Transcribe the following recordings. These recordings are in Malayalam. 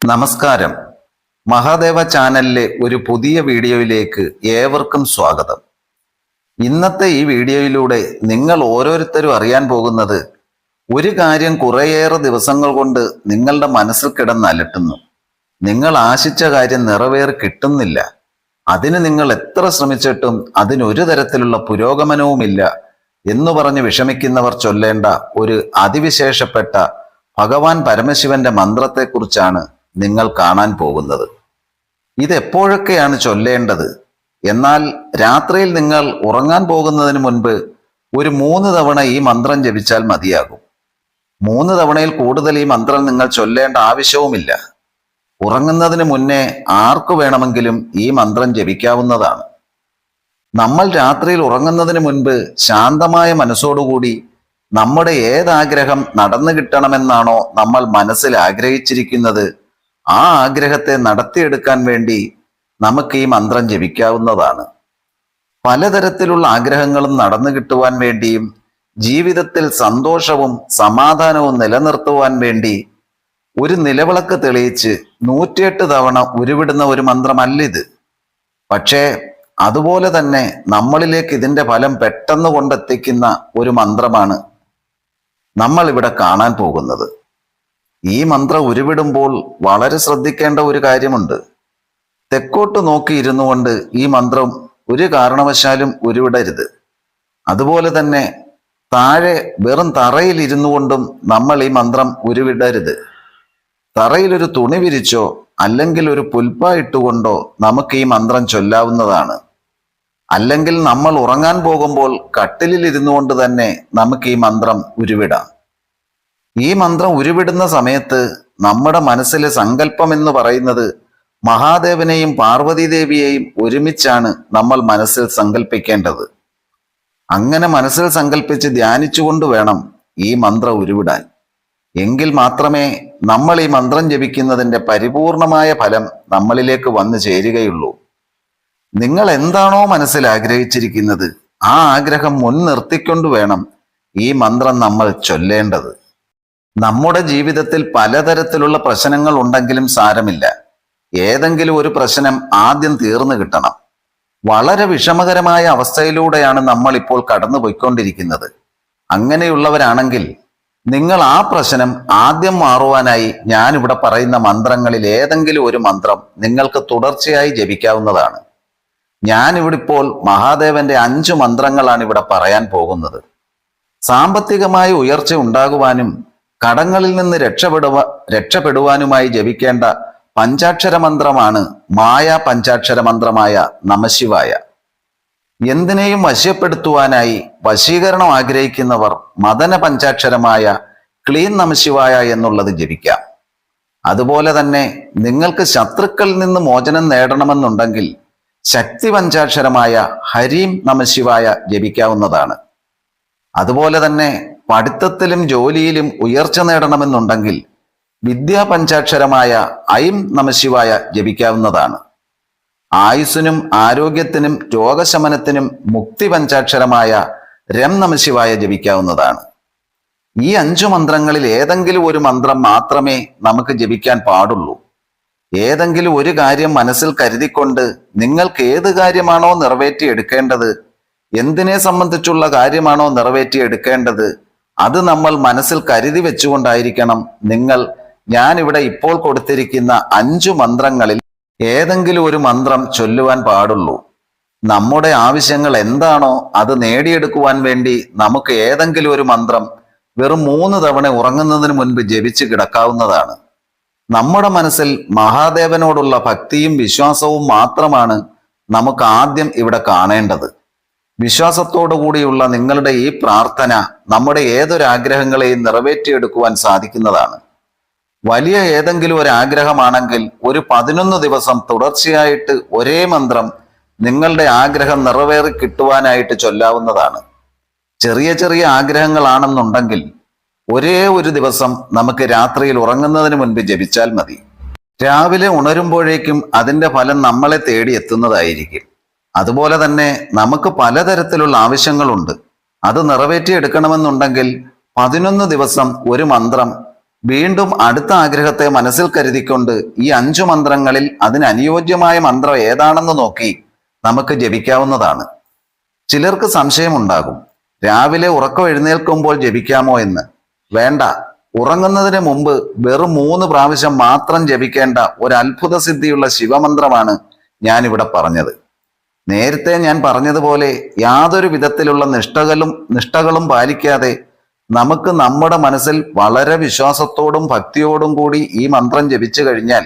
നമസ്കാരം. മഹാദേവ ചാനലിലെ ഒരു പുതിയ വീഡിയോയിലേക്ക് ഏവർക്കും സ്വാഗതം. ഇന്നത്തെ ഈ വീഡിയോയിലൂടെ നിങ്ങൾ ഓരോരുത്തരും അറിയാൻ പോകുന്നത് ഒരു കാര്യം കുറേയേറെ ദിവസങ്ങൾ കൊണ്ട് നിങ്ങളുടെ മനസ്സിൽ കിടന്ന് അലട്ടുന്നു. നിങ്ങൾ ആശിച്ച കാര്യം നിറവേറി കിട്ടുന്നില്ല. അതിന് നിങ്ങൾ എത്ര ശ്രമിച്ചിട്ടും അതിനൊരു തരത്തിലുള്ള പുരോഗമനവുമില്ല എന്ന് പറഞ്ഞ് വിഷമിക്കുന്നവർ ചൊല്ലേണ്ട ഒരു അതിവിശേഷപ്പെട്ട ഭഗവാൻ പരമശിവന്റെ മന്ത്രത്തെക്കുറിച്ചാണ് നിങ്ങൾ കാണാൻ പോകുന്നത്. ഇതെപ്പോഴൊക്കെയാണ് ചൊല്ലേണ്ടത്? എന്നാൽ രാത്രിയിൽ നിങ്ങൾ ഉറങ്ങാൻ പോകുന്നതിന് മുൻപ് ഒരു 3 തവണ ഈ മന്ത്രം ജപിച്ചാൽ മതിയാകും. 3 തവണയിൽ കൂടുതൽ ഈ മന്ത്രം നിങ്ങൾ ചൊല്ലേണ്ട ആവശ്യവുമില്ല. ഉറങ്ങുന്നതിന് മുന്നേ ആർക്കു വേണമെങ്കിലും ഈ മന്ത്രം ജപിക്കാവുന്നതാണ്. നമ്മൾ രാത്രിയിൽ ഉറങ്ങുന്നതിന് മുൻപ് ശാന്തമായ മനസ്സോടുകൂടി നമ്മുടെ ഏതാഗ്രഹം നടന്നു കിട്ടണമെന്നാണോ നമ്മൾ മനസ്സിൽ ആഗ്രഹിച്ചിരിക്കുന്നത്, ആ ആഗ്രഹത്തെ നടത്തിയെടുക്കാൻ വേണ്ടി നമുക്ക് ഈ മന്ത്രം ജപിക്കാവുന്നതാണ്. പലതരത്തിലുള്ള ആഗ്രഹങ്ങളും നടന്നു കിട്ടുവാൻ വേണ്ടിയും ജീവിതത്തിൽ സന്തോഷവും സമാധാനവും നിലനിർത്തുവാൻ വേണ്ടി ഒരു നിലവിളക്ക് തെളിയിച്ച് 108 തവണ ഉരുവിടുന്ന ഒരു മന്ത്രമല്ലിത്. പക്ഷേ അതുപോലെ തന്നെ നമ്മളിലേക്ക് ഇതിന്റെ ഫലം പെട്ടെന്ന് കൊണ്ടെത്തിക്കുന്ന ഒരു മന്ത്രമാണ് നമ്മൾ ഇവിടെ കാണാൻ പോകുന്നത്. ഈ മന്ത്രം ഉരുവിടുമ്പോൾ വളരെ ശ്രദ്ധിക്കേണ്ട ഒരു കാര്യമുണ്ട്. തെക്കോട്ട് നോക്കി ഇരുന്നു കൊണ്ട് ഈ മന്ത്രം ഒരു കാരണവശാലും ഉരുവിടരുത്. അതുപോലെ തന്നെ താഴെ വെറും തറയിൽ ഇരുന്നു കൊണ്ടും നമ്മൾ ഈ മന്ത്രം ഉരുവിടരുത്. തറയിലൊരു തുണി വിരിച്ചോ അല്ലെങ്കിൽ ഒരു പുൽപ്പായിട്ടുകൊണ്ടോ നമുക്ക് ഈ മന്ത്രം ചൊല്ലാവുന്നതാണ്. അല്ലെങ്കിൽ നമ്മൾ ഉറങ്ങാൻ പോകുമ്പോൾ കട്ടിലിൽ ഇരുന്നു കൊണ്ട് തന്നെ നമുക്ക് ഈ മന്ത്രം ഉരുവിടാം. ഈ മന്ത്രം ഉരുവിടുന്ന സമയത്ത് നമ്മുടെ മനസ്സിലെ സങ്കല്പം എന്ന് പറയുന്നത് മഹാദേവനെയും പാർവതീദേവിയെയും ഒരുമിച്ചാണ് നമ്മൾ മനസ്സിൽ സങ്കല്പിക്കേണ്ടത്. അങ്ങനെ മനസ്സിൽ സങ്കല്പിച്ച് ധ്യാനിച്ചുകൊണ്ട് വേണം ഈ മന്ത്രം ഉരുവിടാൻ. എങ്കിൽ മാത്രമേ നമ്മൾ ഈ മന്ത്രം ജപിക്കുന്നതിൻ്റെ പരിപൂർണമായ ഫലം നമ്മളിലേക്ക് വന്നു ചേരുകയുള്ളൂ. നിങ്ങൾ എന്താണോ മനസ്സിൽ ആഗ്രഹിച്ചിരിക്കുന്നത് ആ ആഗ്രഹം മുൻനിർത്തിക്കൊണ്ട് വേണം ഈ മന്ത്രം നമ്മൾ ചൊല്ലേണ്ടത്. നമ്മുടെ ജീവിതത്തിൽ പലതരത്തിലുള്ള പ്രശ്നങ്ങൾ ഉണ്ടെങ്കിലും സാരമില്ല. ഏതെങ്കിലും ഒരു പ്രശ്നം ആദ്യം തീർന്നു കിട്ടണം. വളരെ വിഷമകരമായ അവസ്ഥയിലൂടെയാണ് നമ്മൾ ഇപ്പോൾ കടന്നു പോയിക്കൊണ്ടിരിക്കുന്നത്. അങ്ങനെയുള്ളവരാണെങ്കിൽ നിങ്ങൾ ആ പ്രശ്നം ആദ്യം മാറുവാനായി ഞാനിവിടെ പറയുന്ന മന്ത്രങ്ങളിൽ ഏതെങ്കിലും ഒരു മന്ത്രം നിങ്ങൾക്ക് തുടർച്ചയായി ജപിക്കാവുന്നതാണ്. ഞാനിവിടെ ഇപ്പോൾ മഹാദേവന്റെ 5 മന്ത്രങ്ങളാണ് ഇവിടെ പറയാൻ പോകുന്നത്. സാമ്പത്തികമായ ഉയർച്ച ഉണ്ടാകുവാനും കടങ്ങളിൽ നിന്ന് രക്ഷപ്പെടുവാനുമായി ജപിക്കേണ്ട പഞ്ചാക്ഷര മന്ത്രമാണ് മായാ പഞ്ചാക്ഷര മന്ത്രമായ നമഃശിവായ. എന്തിനേയും വശ്യപ്പെടുത്തുവാനായി വശീകരണം ആഗ്രഹിക്കുന്നവർ മദന പഞ്ചാക്ഷരമായ ക്ലീൻ നമഃശിവായ എന്നുള്ളത് ജപിക്കാം. അതുപോലെ തന്നെ നിങ്ങൾക്ക് ശത്രുക്കളിൽ നിന്ന് മോചനം നേടണമെന്നുണ്ടെങ്കിൽ ശക്തി പഞ്ചാക്ഷരമായ ഹരീം നമഃശിവായ ജപിക്കാവുന്നതാണ്. അതുപോലെ തന്നെ പഠിത്തത്തിലും ജോലിയിലും ഉയർച്ച നേടണമെന്നുണ്ടെങ്കിൽ വിദ്യാ പഞ്ചാക്ഷരമായ ഐം നമഃശിവായ ജപിക്കാവുന്നതാണ്. ആയുസ്സിനും ആരോഗ്യത്തിനും രോഗശമനത്തിനും മുക്തി പഞ്ചാക്ഷരമായ രം നമഃശിവായ ജപിക്കാവുന്നതാണ്. ഈ 5 മന്ത്രങ്ങളിൽ ഏതെങ്കിലും ഒരു മന്ത്രം മാത്രമേ നമുക്ക് ജപിക്കാൻ പാടുള്ളൂ. ഏതെങ്കിലും ഒരു കാര്യം മനസ്സിൽ കരുതിക്കൊണ്ട് നിങ്ങൾക്ക് ഏത് കാര്യമാണോ നിറവേറ്റിയെടുക്കേണ്ടത്, എന്തിനെ സംബന്ധിച്ചുള്ള കാര്യമാണോ നിറവേറ്റിയെടുക്കേണ്ടത്, അത് നമ്മൾ മനസ്സിൽ കരുതി വെച്ചുകൊണ്ടായിരിക്കണം നിങ്ങൾ ഞാനിവിടെ ഇപ്പോൾ കൊടുത്തിരിക്കുന്ന 5 മന്ത്രങ്ങളിൽ ഏതെങ്കിലും ഒരു മന്ത്രം ചൊല്ലുവാൻ പാടുള്ളൂ. നമ്മുടെ ആവശ്യങ്ങൾ എന്താണോ അത് നേടിയെടുക്കുവാൻ വേണ്ടി നമുക്ക് ഏതെങ്കിലും ഒരു മന്ത്രം വെറും 3 തവണ ഉറങ്ങുന്നതിന് മുൻപ് ജപിച്ച് കിടക്കാവുന്നതാണ്. നമ്മുടെ മനസ്സിൽ മഹാദേവനോടുള്ള ഭക്തിയും വിശ്വാസവും മാത്രമാണ് നമുക്ക് ആദ്യം ഇവിടെ കാണേണ്ടത്. വിശ്വാസത്തോടു കൂടിയുള്ള നിങ്ങളുടെ ഈ പ്രാർത്ഥന നമ്മുടെ ഏതൊരു ആഗ്രഹങ്ങളെയും നിറവേറ്റിയെടുക്കുവാൻ സാധിക്കുന്നതാണ്. വലിയ ഏതെങ്കിലും ഒരു ആഗ്രഹമാണെങ്കിൽ ഒരു 11 ദിവസം തുടർച്ചയായിട്ട് ഒരേ മന്ത്രം നിങ്ങളുടെ ആഗ്രഹം നിറവേറി കിട്ടുവാനായിട്ട് ചൊല്ലാവുന്നതാണ്. ചെറിയ ചെറിയ ആഗ്രഹങ്ങളാണെന്നുണ്ടെങ്കിൽ ഒരേ ഒരു ദിവസം നമുക്ക് രാത്രിയിൽ ഉറങ്ങുന്നതിന് മുൻപ് ജപിച്ചാൽ മതി. രാവിലെ ഉണരുമ്പോഴേക്കും അതിന്റെ ഫലം നമ്മളെ തേടി എത്തുന്നതായിരിക്കും. അതുപോലെ തന്നെ നമുക്ക് പലതരത്തിലുള്ള ആവശ്യങ്ങളുണ്ട്. അത് നിറവേറ്റിയെടുക്കണമെന്നുണ്ടെങ്കിൽ 11 ദിവസം ഒരു മന്ത്രം വീണ്ടും അടുത്ത ആഗ്രഹത്തെ മനസ്സിൽ കരുതിക്കൊണ്ട് ഈ 5 മന്ത്രങ്ങളിൽ അതിനനുയോജ്യമായ മന്ത്രം ഏതാണെന്ന് നോക്കി നമുക്ക് ജപിക്കാവുന്നതാണ്. ചിലർക്ക് സംശയമുണ്ടാകും, രാവിലെ ഉറക്കം എഴുന്നേൽക്കുമ്പോൾ ജപിക്കാമോ എന്ന്. വേണ്ട, ഉറങ്ങുന്നതിന് മുമ്പ് വെറും 3 പ്രാവശ്യം മാത്രം ജപിക്കേണ്ട ഒരു അത്ഭുത സിദ്ധിയുള്ള ശിവമന്ത്രമാണ് ഞാനിവിടെ പറഞ്ഞത്. നേരത്തെ ഞാൻ പറഞ്ഞതുപോലെ യാതൊരു വിധത്തിലുള്ള നിഷ്ഠകളും പാലിക്കാതെ നമുക്ക് നമ്മുടെ മനസ്സിൽ വളരെ വിശ്വാസത്തോടും ഭക്തിയോടും കൂടി ഈ മന്ത്രം ജപിച്ചു കഴിഞ്ഞാൽ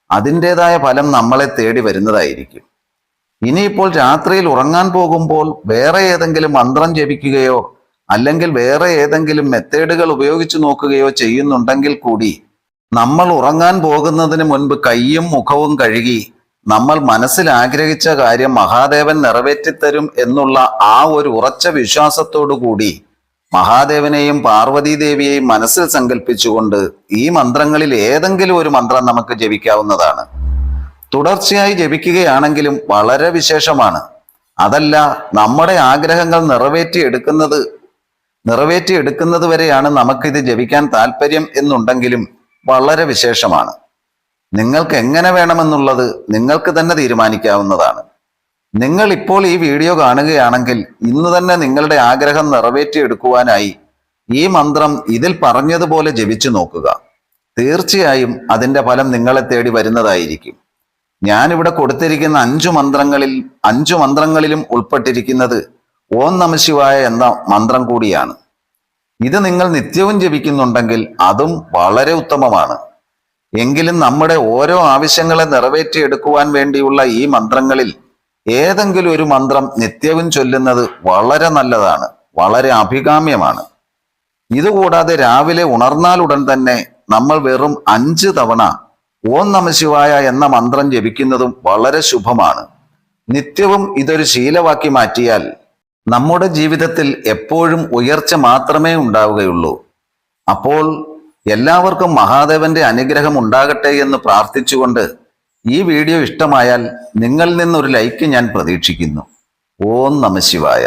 അതിൻ്റെതായ ഫലം നമ്മളെ തേടി വരുന്നതായിരിക്കും. ഇനിയിപ്പോൾ രാത്രിയിൽ ഉറങ്ങാൻ പോകുമ്പോൾ വേറെ ഏതെങ്കിലും മന്ത്രം ജപിക്കുകയോ അല്ലെങ്കിൽ വേറെ ഏതെങ്കിലും മെത്തേഡുകൾ ഉപയോഗിച്ചു നോക്കുകയോ ചെയ്യുന്നുണ്ടെങ്കിൽ കൂടി നമ്മൾ ഉറങ്ങാൻ പോകുന്നതിന് മുൻപ് കൈയും മുഖവും കഴുകി നമ്മൾ മനസ്സിൽ ആഗ്രഹിച്ച കാര്യം മഹാദേവൻ നിറവേറ്റിത്തരും എന്നുള്ള ആ ഒരു ഉറച്ച വിശ്വാസത്തോടു കൂടി മഹാദേവനെയും പാർവതീദേവിയെയും മനസ്സിൽ സങ്കല്പിച്ചുകൊണ്ട് ഈ മന്ത്രങ്ങളിൽ ഏതെങ്കിലും ഒരു മന്ത്രം നമുക്ക് ജപിക്കാവുന്നതാണ്. തുടർച്ചയായി ജപിക്കുകയാണെങ്കിലും വളരെ വിശേഷമാണ്. അതല്ല, നമ്മുടെ ആഗ്രഹങ്ങൾ നിറവേറ്റിയെടുക്കുന്നത് വരെയാണ് നമുക്കിത് ജപിക്കാൻ താല്പര്യം എന്നുണ്ടെങ്കിലും വളരെ വിശേഷമാണ്. നിങ്ങൾക്ക് എങ്ങനെ വേണമെന്നുള്ളത് നിങ്ങൾക്ക് തന്നെ തീരുമാനിക്കാവുന്നതാണ്. നിങ്ങൾ ഇപ്പോൾ ഈ വീഡിയോ കാണുകയാണെങ്കിൽ ഇന്ന് തന്നെ നിങ്ങളുടെ ആഗ്രഹം നിറവേറ്റിയെടുക്കുവാനായി ഈ മന്ത്രം ഇതിൽ പറഞ്ഞതുപോലെ ജപിച്ചു നോക്കുക. തീർച്ചയായും അതിൻ്റെ ഫലം നിങ്ങളെ തേടി വരുന്നതായിരിക്കും. ഞാനിവിടെ കൊടുത്തിരിക്കുന്ന 5 മന്ത്രങ്ങളിലും ഉൾപ്പെട്ടിരിക്കുന്നത് ഓം നമഃശിവായ എന്ന മന്ത്രം കൂടിയാണ്. ഇത് നിങ്ങൾ നിത്യവും ജപിക്കുന്നുണ്ടെങ്കിൽ അതും വളരെ ഉത്തമമാണ്. എങ്കിലും നമ്മുടെ ഓരോ ആവശ്യങ്ങളെ നിറവേറ്റിയെടുക്കുവാൻ വേണ്ടിയുള്ള ഈ മന്ത്രങ്ങളിൽ ഏതെങ്കിലും ഒരു മന്ത്രം നിത്യവും ചൊല്ലുന്നത് വളരെ നല്ലതാണ്, വളരെ അഭികാമ്യമാണ്. ഇതുകൂടാതെ രാവിലെ ഉണർന്നാലുടൻ തന്നെ നമ്മൾ വെറും 5 തവണ ഓം നമഃശിവായ എന്ന മന്ത്രം ജപിക്കുന്നതും വളരെ ശുഭമാണ്. നിത്യവും ഇതൊരു ശീലമാക്കി മാറ്റിയാൽ നമ്മുടെ ജീവിതത്തിൽ എപ്പോഴും ഉയർച്ച മാത്രമേ ഉണ്ടാവുകയുള്ളൂ. അപ്പോൾ എല്ലാവർക്കും മഹാദേവന്റെ അനുഗ്രഹം ഉണ്ടാകട്ടെ എന്ന് പ്രാർത്ഥിച്ചുകൊണ്ട് ഈ വീഡിയോ ഇഷ്ടമായാൽ നിങ്ങളിൽ നിന്നൊരു ലൈക്ക് ഞാൻ പ്രതീക്ഷിക്കുന്നു. ഓം നമഃശിവായ.